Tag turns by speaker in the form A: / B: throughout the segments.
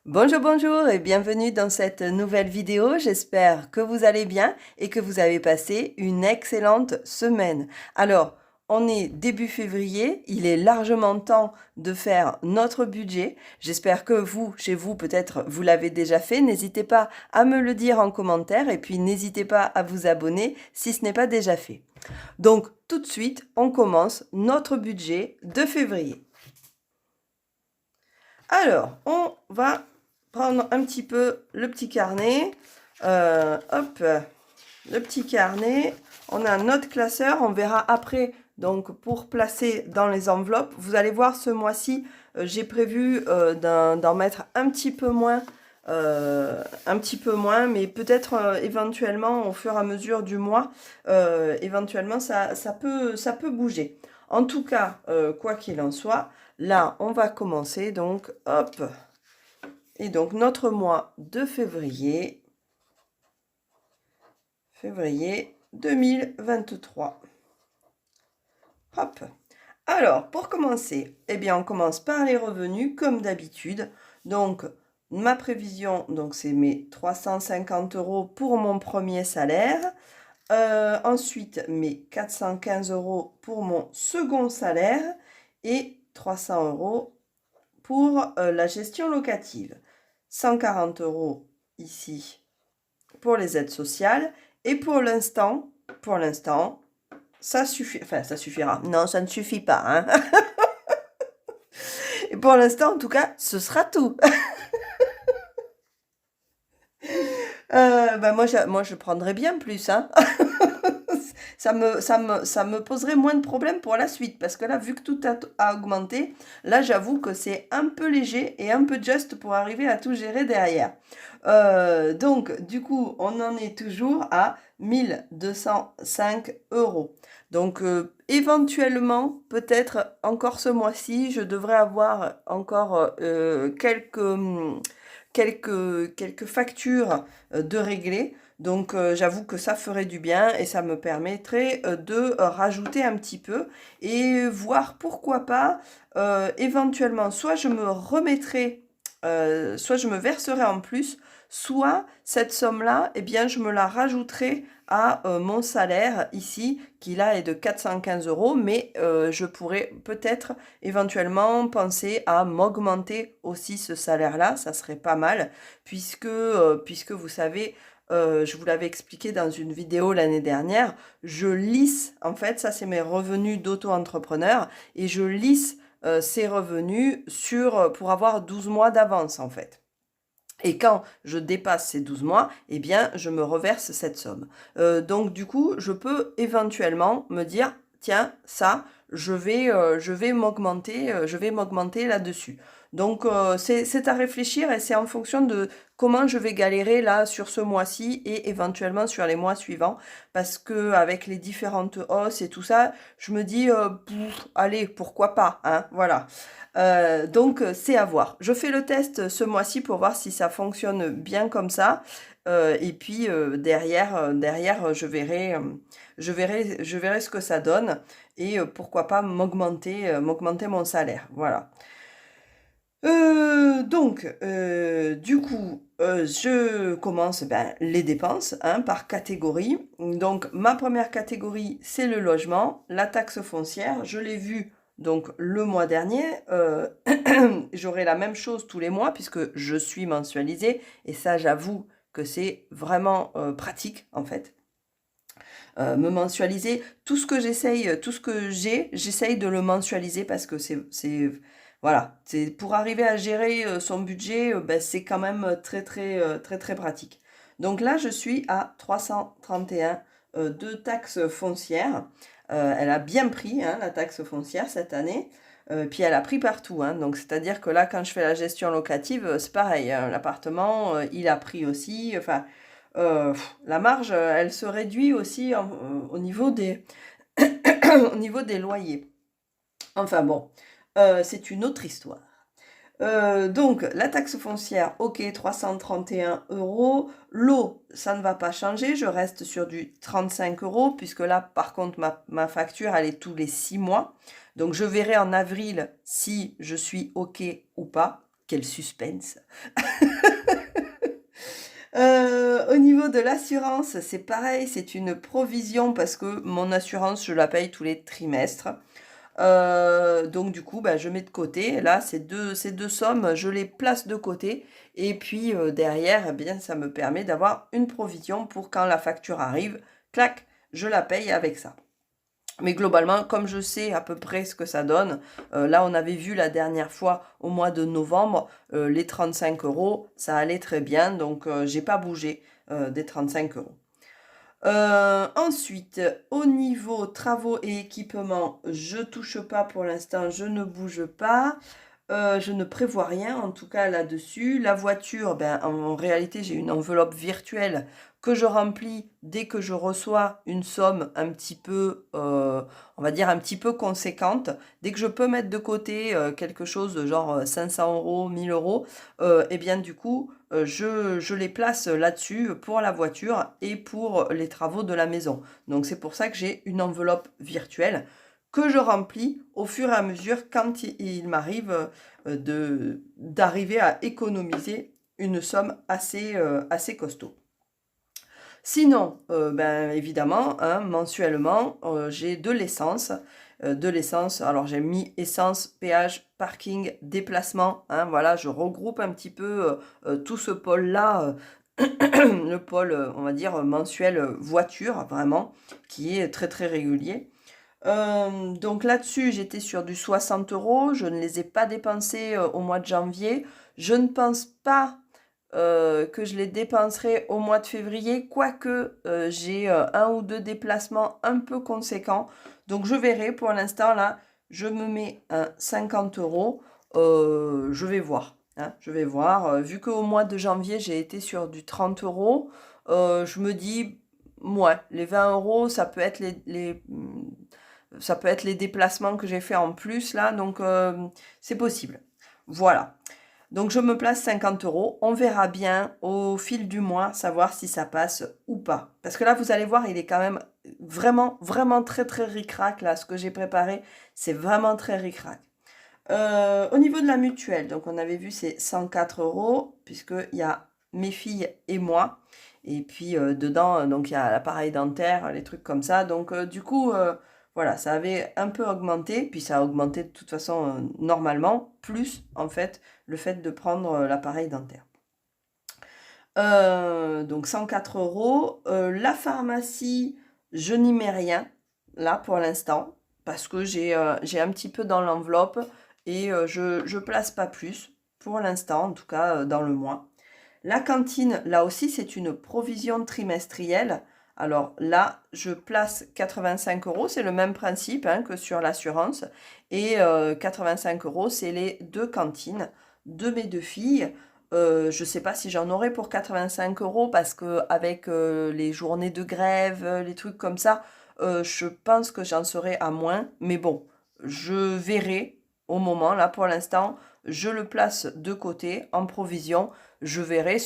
A: Bonjour, bonjour et bienvenue dans cette nouvelle vidéo. J'espère que vous allez bien et que vous avez passé une excellente semaine. Alors, on est début février, il est largement temps de faire notre budget. J'espère que vous, chez vous, peut-être vous l'avez déjà fait. N'hésitez pas à me le dire en commentaire et puis n'hésitez pas à vous abonner si ce n'est pas déjà fait. Donc, tout de suite, on commence notre budget de février. Alors, on va prendre un petit peu le petit carnet. Hop, le petit carnet. On a notre classeur. On verra après, donc, pour placer dans les enveloppes. Vous allez voir, ce mois-ci, j'ai prévu d'en mettre un petit peu moins. Mais peut-être éventuellement, au fur et à mesure du mois, éventuellement, ça peut bouger. En tout cas, quoi qu'il en soit, là, on va commencer, donc, hop. Et donc, notre mois de février 2023. Hop. Alors, pour commencer, eh bien, on commence par les revenus, comme d'habitude. Donc, ma prévision, donc c'est mes 350 € pour mon premier salaire. Ensuite, mes 415 € pour mon second salaire et 300 € pour la gestion locative. 140 € ici pour les aides sociales. Et pour l'instant, ça suffit. Enfin, ça suffira. Non, ça ne suffit pas. Hein. Et pour l'instant, en tout cas, ce sera tout. Moi, je prendrais bien plus. Hein. Ça me poserait moins de problèmes pour la suite. Parce que là, vu que tout a augmenté, là, j'avoue que c'est un peu léger et un peu juste pour arriver à tout gérer derrière. Donc, du coup, on en est toujours à 1205 €. Donc, éventuellement, peut-être encore ce mois-ci, je devrais avoir encore quelques factures de régler. Donc, j'avoue que ça ferait du bien et ça me permettrait de rajouter un petit peu et voir pourquoi pas, éventuellement, soit je me remettrai, soit je me verserai en plus, soit cette somme-là, eh bien, je me la rajouterai à mon salaire ici, qui là est de 415 €, mais je pourrais peut-être éventuellement penser à m'augmenter aussi ce salaire-là, ça serait pas mal, puisque vous savez, je vous l'avais expliqué dans une vidéo l'année dernière, je lisse, en fait, ça c'est mes revenus d'auto-entrepreneur, et je lisse ces revenus pour avoir 12 mois d'avance, en fait. Et quand je dépasse ces 12 mois, eh bien, je me reverse cette somme. Donc, du coup, je peux éventuellement me dire, tiens, ça, je vais m'augmenter là-dessus. Donc, c'est à réfléchir et c'est en fonction de comment je vais galérer là sur ce mois-ci et éventuellement sur les mois suivants. Parce que avec les différentes hausses et tout ça, je me dis, allez, pourquoi pas, hein, voilà. Donc, c'est à voir. Je fais le test ce mois-ci pour voir si ça fonctionne bien comme ça. Et puis, derrière, je verrai ce que ça donne. Et pourquoi pas m'augmenter mon salaire. Voilà. Donc, du coup, je commence les dépenses hein, par catégorie. Donc, ma première catégorie, c'est le logement, la taxe foncière. Je l'ai vu donc le mois dernier. J'aurai la même chose tous les mois puisque je suis mensualisée. Et ça, j'avoue que c'est vraiment pratique en fait. Me mensualiser, tout ce que j'essaye de le mensualiser parce que voilà, c'est pour arriver à gérer son budget, c'est quand même très pratique. Donc là, je suis à 331 de taxes foncières. Elle a bien pris, hein, la taxe foncière cette année. Puis elle a pris partout, hein. Donc c'est-à-dire que là, quand je fais la gestion locative, c'est pareil, hein. L'appartement, il a pris aussi. Enfin, la marge, elle se réduit aussi au niveau au niveau des loyers. Enfin bon, c'est une autre histoire. Donc, la taxe foncière, ok, 331 €. L'eau, ça ne va pas changer, je reste sur du 35 €, puisque là, par contre, ma facture, elle est tous les 6 mois. Donc, je verrai en avril si je suis ok ou pas. Quel suspense. Au niveau de l'assurance, c'est pareil, c'est une provision parce que mon assurance, je la paye tous les trimestres. Donc du coup, bah, je mets de côté. Là, ces deux sommes, je les place de côté. Et puis derrière, eh bien, ça me permet d'avoir une provision pour quand la facture arrive, clac, je la paye avec ça. Mais globalement, comme je sais à peu près ce que ça donne, là on avait vu la dernière fois au mois de novembre, les 35 euros, ça allait très bien, donc j'ai pas bougé des 35 euros. Ensuite, au niveau travaux et équipements, je touche pas pour l'instant, je ne bouge pas. Je ne prévois rien, en tout cas là-dessus. La voiture, ben, en réalité, j'ai une enveloppe virtuelle que je remplis dès que je reçois une somme un petit peu, on va dire un petit peu conséquente. Dès que je peux mettre de côté quelque chose de genre 500 euros, 1000 euros, et bien du coup, je les place là-dessus pour la voiture et pour les travaux de la maison. Donc c'est pour ça que j'ai une enveloppe virtuelle que je remplis au fur et à mesure quand il m'arrive d'arriver à économiser une somme assez costaud. Sinon, ben, évidemment, hein, mensuellement, j'ai de l'essence. Alors j'ai mis essence, péage, parking, déplacement. Hein, voilà, je regroupe un petit peu tout ce pôle-là, le pôle, on va dire, mensuel voiture, vraiment, qui est très très régulier. Donc là-dessus, j'étais sur du 60 euros. Je ne les ai pas dépensés au mois de janvier. Je ne pense pas que je les dépenserai au mois de février, quoique j'ai un ou deux déplacements un peu conséquents. Donc je verrai. Pour l'instant, là, je me mets un 50 euros. Je vais voir. Hein, je vais voir. Vu qu'au mois de janvier, j'ai été sur du 30 euros, je me dis, ouais, les 20 euros, ça peut être ça peut être les déplacements que j'ai fait en plus là, donc c'est possible. Voilà. Donc je me place 50 euros. On verra bien au fil du mois savoir si ça passe ou pas. Parce que là, vous allez voir, il est quand même vraiment, vraiment très, très ric-rac là. Ce que j'ai préparé, c'est vraiment très ric-rac. Au niveau de la mutuelle, donc on avait vu c'est 104 euros, puisqu'il y a mes filles et moi. Et puis dedans, donc il y a l'appareil dentaire, les trucs comme ça. Donc du coup, voilà, ça avait un peu augmenté. Puis ça a augmenté de toute façon normalement, plus en fait le fait de prendre l'appareil dentaire. Donc 104 euros. La pharmacie, je n'y mets rien là pour l'instant parce que j'ai un petit peu dans l'enveloppe et je place pas plus pour l'instant, en tout cas dans le mois. La cantine, là aussi, c'est une provision trimestrielle. Alors là, je place 85 euros, c'est le même principe hein, que sur l'assurance. Et 85 euros, c'est les deux cantines de mes deux filles. Je ne sais pas si j'en aurai pour 85 euros parce qu'avec les journées de grève, les trucs comme ça, je pense que j'en serai à moins. Mais bon, je verrai au moment, là pour l'instant, je le place de côté en provision. Je verrai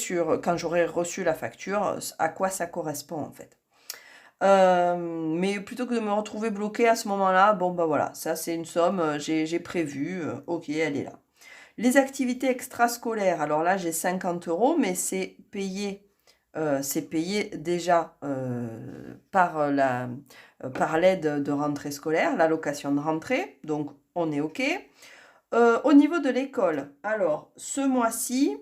A: quand j'aurai reçu la facture à quoi ça correspond en fait. Mais plutôt que de me retrouver bloquée à ce moment-là, bon bah voilà, ça c'est une somme, j'ai prévu, ok, elle est là. Les activités extrascolaires, alors là j'ai 50 euros, mais c'est payé déjà par l'aide de rentrée scolaire, l'allocation de rentrée, donc on est ok. Au niveau de l'école, alors ce mois-ci,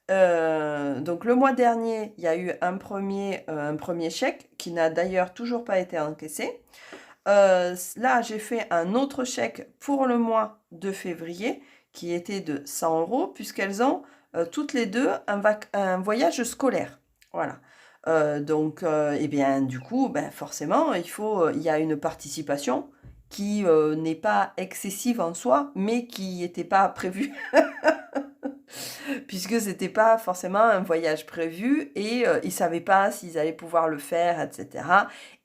A: donc le mois dernier, il y a eu un premier chèque qui n'a d'ailleurs toujours pas été encaissé. Là, j'ai fait un autre chèque pour le mois de février qui était de 100 euros puisqu'elles ont toutes les deux un voyage scolaire. Voilà. Donc, eh bien, du coup, ben, forcément, il y a une participation qui n'est pas excessive en soi, mais qui n'était pas prévue, puisque c'était pas forcément un voyage prévu et ils savaient pas s'ils allaient pouvoir le faire, etc.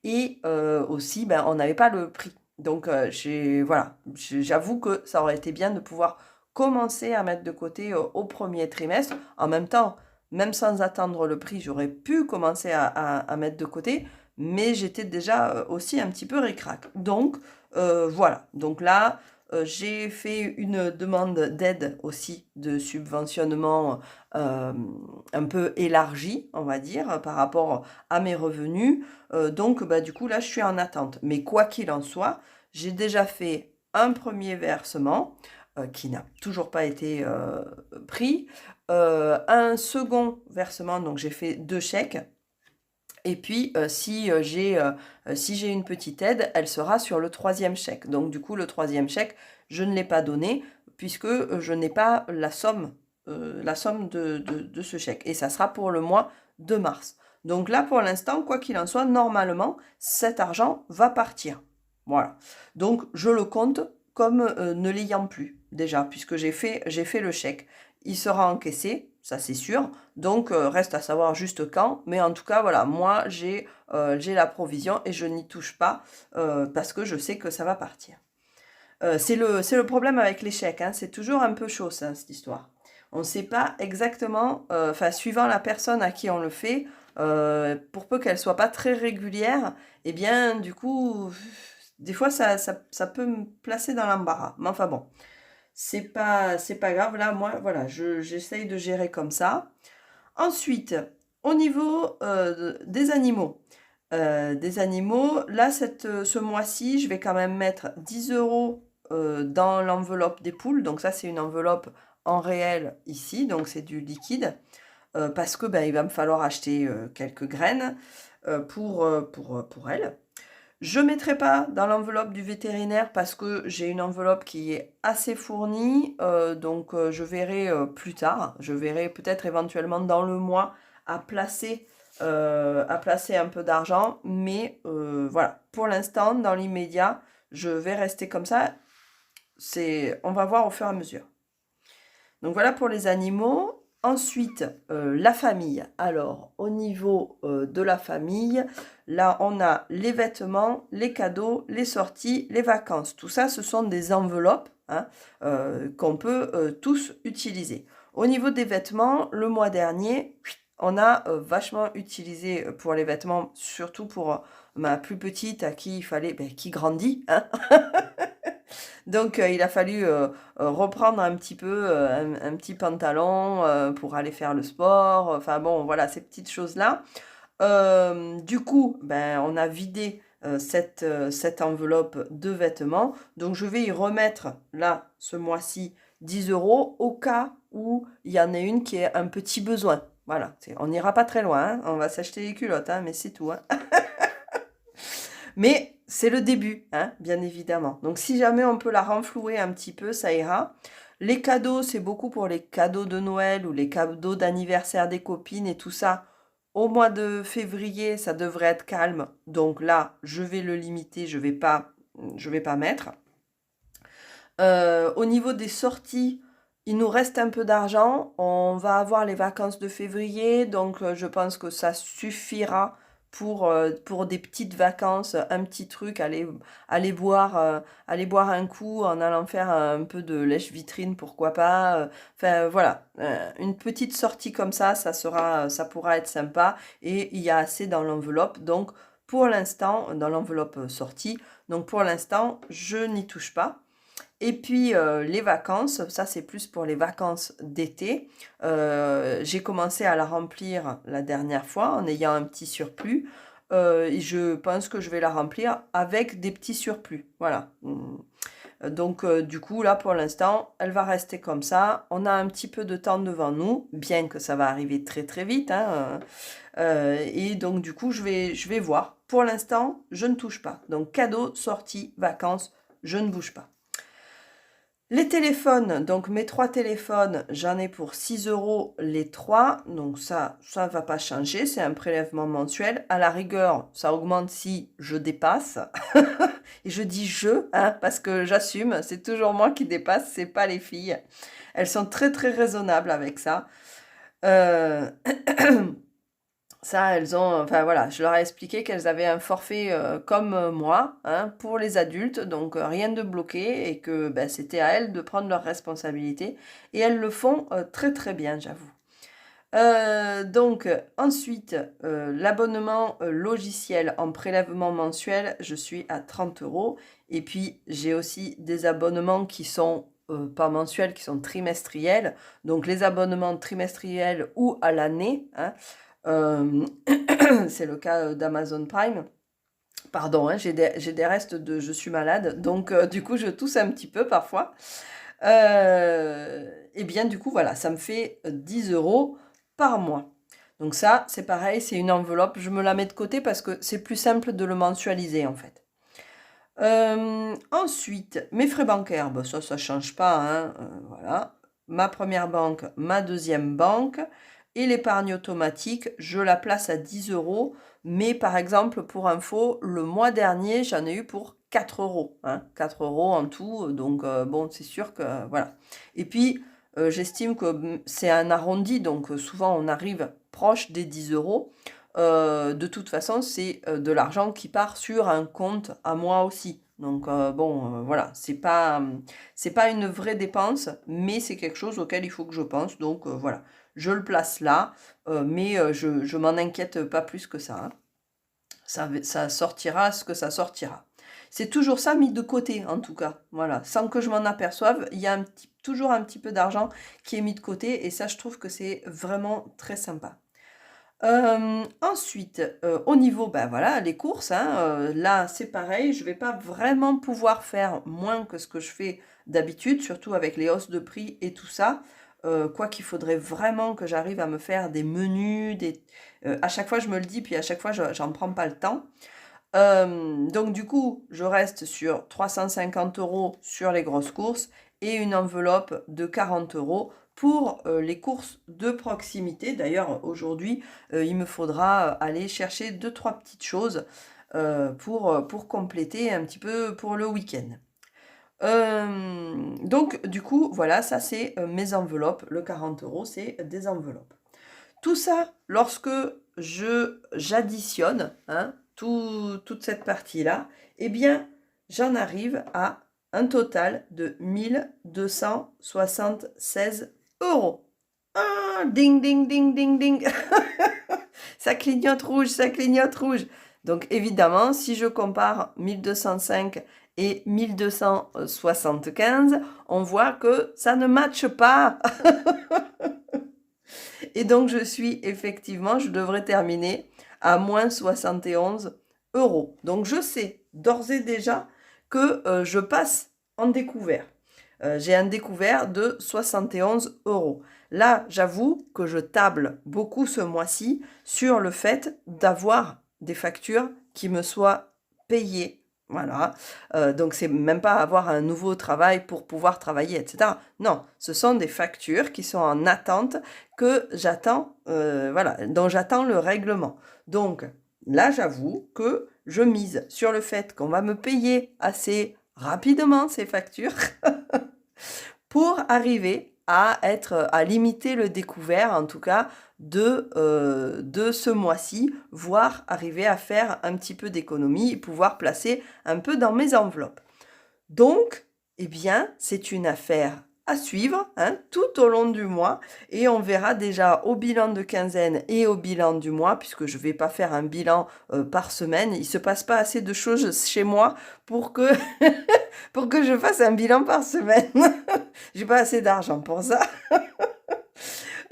A: Et aussi, ben, on n'avait pas le prix. Donc, voilà, j'avoue que ça aurait été bien de pouvoir commencer à mettre de côté au premier trimestre. En même temps, même sans attendre le prix, j'aurais pu commencer à mettre de côté, mais j'étais déjà aussi un petit peu ric-rac. Donc, voilà. Donc là, j'ai fait une demande d'aide aussi, de subventionnement un peu élargie, on va dire, par rapport à mes revenus. Donc, bah, du coup, là, je suis en attente. Mais quoi qu'il en soit, j'ai déjà fait un premier versement qui n'a toujours pas été pris. Un second versement, donc j'ai fait 2 chèques. Et puis, si j'ai une petite aide, elle sera sur le troisième chèque. Donc, du coup, le troisième chèque, je ne l'ai pas donné puisque je n'ai pas la somme de ce chèque. Et ça sera pour le mois de mars. Donc là, pour l'instant, quoi qu'il en soit, normalement, cet argent va partir. Voilà. Donc, je le compte comme ne l'ayant plus, déjà, puisque j'ai fait le chèque. Il sera encaissé, ça c'est sûr. Donc, reste à savoir juste quand. Mais en tout cas, voilà, moi, j'ai la provision et je n'y touche pas parce que je sais que ça va partir. C'est le problème avec l'échec, hein. C'est toujours un peu chaud, ça, cette histoire. On ne sait pas exactement, enfin, suivant la personne à qui on le fait, pour peu qu'elle soit pas très régulière, eh bien, du coup, des fois, ça peut me placer dans l'embarras. Mais enfin bon, c'est pas grave. Là, moi, voilà, j'essaye de gérer comme ça. Ensuite, au niveau des animaux, là, ce mois-ci, je vais quand même mettre 10 euros dans l'enveloppe des poules. Donc ça, c'est une enveloppe en réel ici, donc c'est du liquide. Parce que ben, il va me falloir acheter quelques graines pour elles. Je ne mettrai pas dans l'enveloppe du vétérinaire parce que j'ai une enveloppe qui est assez fournie, donc je verrai plus tard. Je verrai peut-être éventuellement dans le mois à placer un peu d'argent, mais voilà. Pour l'instant, dans l'immédiat, je vais rester comme ça. On va voir au fur et à mesure. Donc voilà pour les animaux. Ensuite, la famille. Alors, au niveau de la famille, là, on a les vêtements, les cadeaux, les sorties, les vacances. Tout ça, ce sont des enveloppes hein, qu'on peut tous utiliser. Au niveau des vêtements, le mois dernier, on a vachement utilisé pour les vêtements, surtout pour ma plus petite à qui il fallait, qui grandit, hein. Donc, il a fallu reprendre un petit peu un petit pantalon pour aller faire le sport. Enfin bon, voilà, ces petites choses-là. Du coup, ben, on a vidé cette enveloppe de vêtements. Donc, je vais y remettre, là, ce mois-ci, 10 euros au cas où il y en a une qui ait un petit besoin. Voilà, on n'ira pas très loin, hein. On va s'acheter des culottes, hein, mais c'est tout, hein. Mais c'est le début, hein, bien évidemment. Donc si jamais on peut la renflouer un petit peu, ça ira. Les cadeaux, c'est beaucoup pour les cadeaux de Noël ou les cadeaux d'anniversaire des copines et tout ça. Au mois de février, ça devrait être calme. Donc là, je vais le limiter, je vais pas mettre. Au niveau des sorties, il nous reste un peu d'argent. On va avoir les vacances de février, donc je pense que ça suffira pour des petites vacances, un petit truc, aller boire un coup en allant faire un peu de lèche-vitrine, pourquoi pas. Enfin voilà, une petite sortie comme ça pourra être sympa et il y a assez dans l'enveloppe. Donc pour l'instant, dans l'enveloppe sortie, donc pour l'instant, je n'y touche pas. Et puis les vacances, ça c'est plus pour les vacances d'été. J'ai commencé à la remplir la dernière fois en ayant un petit surplus. Et je pense que je vais la remplir avec des petits surplus. Voilà. Donc du coup là pour l'instant, elle va rester comme ça. On a un petit peu de temps devant nous, bien que ça va arriver très très vite, hein. Et donc du coup je vais voir. Pour l'instant, je ne touche pas. Donc cadeau, sortie, vacances, je ne bouge pas. Les téléphones, donc mes 3 téléphones, j'en ai pour 6 euros les 3. Donc ça ne va pas changer, c'est un prélèvement mensuel. À la rigueur, ça augmente si je dépasse. Et je dis je, hein, parce que j'assume, c'est toujours moi qui dépasse, c'est pas les filles. Elles sont très très raisonnables avec ça. Euh, Ça, elles ont, enfin voilà, je leur ai expliqué qu'elles avaient un forfait comme moi, hein, pour les adultes, donc rien de bloqué, et que ben, c'était à elles de prendre leurs responsabilités. Et elles le font très très bien, j'avoue. Donc, ensuite, l'abonnement logiciel en prélèvement mensuel, je suis à 30 €. Et puis, j'ai aussi des abonnements qui sont pas mensuels, qui sont trimestriels. Donc, les abonnements trimestriels ou à l'année, hein, c'est le cas d'Amazon Prime. Pardon, hein, j'ai des restes de je suis malade, donc du coup, je tousse un petit peu parfois. Et bien, du coup, voilà, ça me fait 10 € par mois. Donc ça, c'est pareil, c'est une enveloppe. Je me la mets de côté parce que c'est plus simple de le mensualiser, en fait. Ensuite, mes frais bancaires, bah, ça change pas, hein, voilà. Ma première banque, ma deuxième banque et l'épargne automatique, je la place à 10 €. Mais par exemple, pour info, le mois dernier, j'en ai eu pour 4 €, hein, 4 € en tout. Donc, bon, c'est sûr que, voilà. Et puis, j'estime que c'est un arrondi, donc souvent on arrive proche des 10 €. De toute façon, c'est de l'argent qui part sur un compte à moi aussi. Donc, bon, voilà, c'est pas une vraie dépense, mais c'est quelque chose auquel il faut que je pense. Donc, voilà, je le place là, mais je m'en inquiète pas plus que ça, hein. Ça sortira ce que ça sortira. C'est toujours ça mis de côté, en tout cas. Voilà, sans que je m'en aperçoive, il y a toujours un petit peu d'argent qui est mis de côté, et ça, je trouve que c'est vraiment très sympa. Ensuite, au niveau, ben voilà, les courses, hein, là, c'est pareil, je vais pas vraiment pouvoir faire moins que ce que je fais d'habitude, surtout avec les hausses de prix et tout ça. Quoi qu'il faudrait vraiment que j'arrive à me faire des menus, à chaque fois je me le dis, puis à chaque fois j'en prends pas le temps. Donc du coup, je reste sur 350 € sur les grosses courses et une enveloppe de 40 € pour les courses de proximité. D'ailleurs, aujourd'hui, il me faudra aller chercher 2-3 petites choses pour compléter un petit peu pour le week-end. Donc du coup, voilà, ça c'est mes enveloppes. Le 40 €, c'est des enveloppes. Tout ça, lorsque j'additionne, hein, toute cette partie-là, eh bien, j'en arrive à un total de 1276 €. Ah, ding, ding, ding, ding, ding. Ça clignote rouge, ça clignote rouge. Donc, évidemment, si je compare 1205 et 1275, on voit que ça ne matche pas. Et donc, je suis effectivement, je devrais terminer à moins 71 €. Donc, je sais d'ores et déjà que je passe en découvert. J'ai un découvert de 71 €. Là, j'avoue que je table beaucoup ce mois-ci sur le fait d'avoir des factures qui me soient payées. Voilà. Donc, c'est même pas avoir un nouveau travail pour pouvoir travailler, etc. Non, ce sont des factures qui sont en attente que j'attends, voilà, dont j'attends le règlement. Donc, là, j'avoue que je mise sur le fait qu'on va me payer assez rapidement ces factures pour arriver à limiter le découvert, en tout cas, de ce mois-ci, voire arriver à faire un petit peu d'économie et pouvoir placer un peu dans mes enveloppes. Donc, eh bien, c'est une affaire à suivre, hein, tout au long du mois, et on verra déjà au bilan de quinzaine et au bilan du mois, puisque je ne vais pas faire un bilan par semaine. Il ne se passe pas assez de choses chez moi pour que, pour que je fasse un bilan par semaine. J'ai pas assez d'argent pour ça.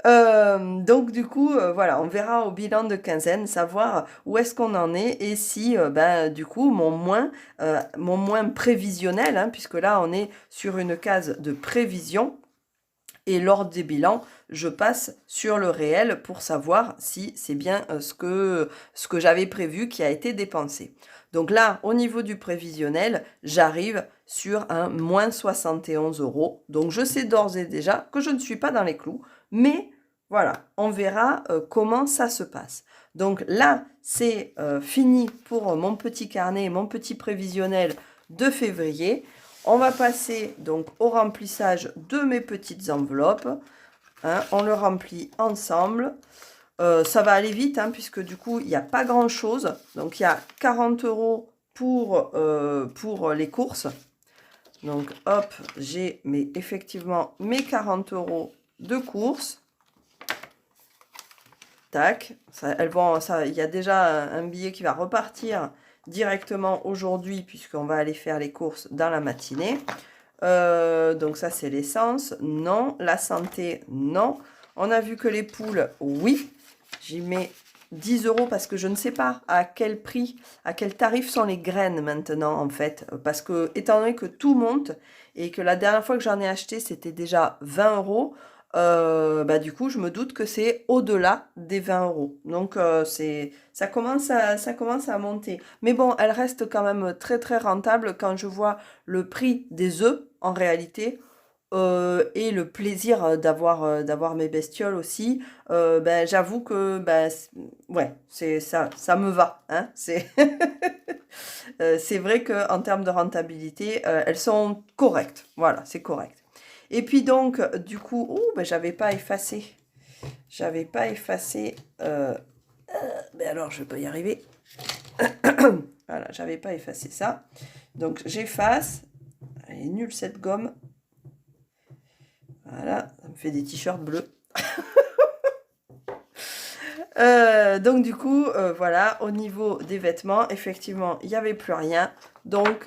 A: Donc du coup, voilà, on verra au bilan de quinzaine, savoir où est-ce qu'on en est et si, ben, du coup, mon moins prévisionnel, hein, puisque là, on est sur une case de prévision, et lors des bilans, je passe sur le réel pour savoir si c'est bien ce que j'avais prévu qui a été dépensé. Donc là, au niveau du prévisionnel, j'arrive sur un moins 71 €. Donc je sais d'ores et déjà que je ne suis pas dans les clous, mais voilà, on verra comment ça se passe. Donc là, c'est fini pour mon petit carnet, mon petit prévisionnel de février. On va passer donc au remplissage de mes petites enveloppes. Hein, on le remplit ensemble. Ça va aller vite, hein, puisque du coup, il n'y a pas grand-chose. Donc, il y a 40 € pour les courses. Donc, hop, j'ai effectivement mes 40 € de courses. Tac, ça, elles vont, ça, il y a déjà un billet qui va repartir directement aujourd'hui puisqu'on va aller faire les courses dans la matinée. Donc ça c'est l'essence, non. La santé, non. On a vu que les poules, oui. J'y mets 10 € parce que je ne sais pas à quel prix, à quel tarif sont les graines maintenant en fait. Parce que étant donné que tout monte et que la dernière fois que j'en ai acheté c'était déjà 20 €. Bah, du coup, je me doute que c'est au-delà des 20 €. Donc, ça commence à monter. Mais bon, elle reste quand même très très rentable quand je vois le prix des œufs en réalité et le plaisir d'avoir mes bestioles aussi. Ben, j'avoue que ben, ouais, c'est ça, ça me va. Hein, c'est vrai qu'en termes de rentabilité, elles sont correctes. Voilà, c'est correct. Et puis donc, du coup, oh, ben, j'avais pas effacé. J'avais pas effacé. Ben alors, je vais pas y arriver. Voilà, j'avais pas effacé ça. Donc, j'efface. Elle est nulle cette gomme. Voilà, ça me fait des t-shirts bleus. Donc, du coup, voilà, au niveau des vêtements, effectivement, il n'y avait plus rien. Donc,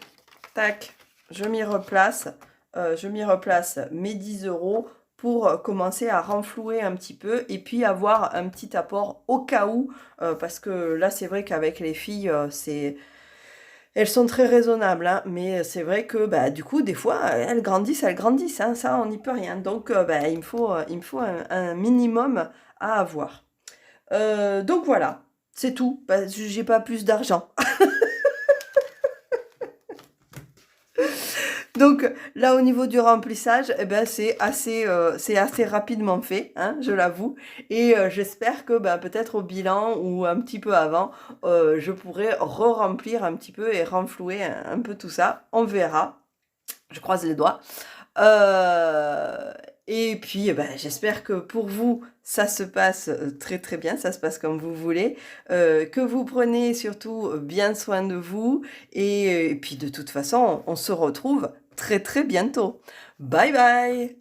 A: tac, je m'y replace. Je m'y replace mes 10 € pour commencer à renflouer un petit peu et puis avoir un petit apport au cas où. Parce que là, c'est vrai qu'avec les filles, elles sont très raisonnables, hein, mais c'est vrai que bah, du coup, des fois, elles grandissent, hein, ça, on n'y peut rien. Donc, bah, il me faut un minimum à avoir. Donc voilà, c'est tout. Bah, j'ai pas plus d'argent. Donc là, au niveau du remplissage, eh ben, c'est assez rapidement fait, hein, je l'avoue. Et j'espère que ben, peut-être au bilan ou un petit peu avant, je pourrai re-remplir un petit peu et renflouer un peu tout ça. On verra. Je croise les doigts. Et puis, eh ben, j'espère que pour vous, ça se passe très très bien, ça se passe comme vous voulez, que vous prenez surtout bien soin de vous, et puis de toute façon, on se retrouve très très bientôt. Bye bye!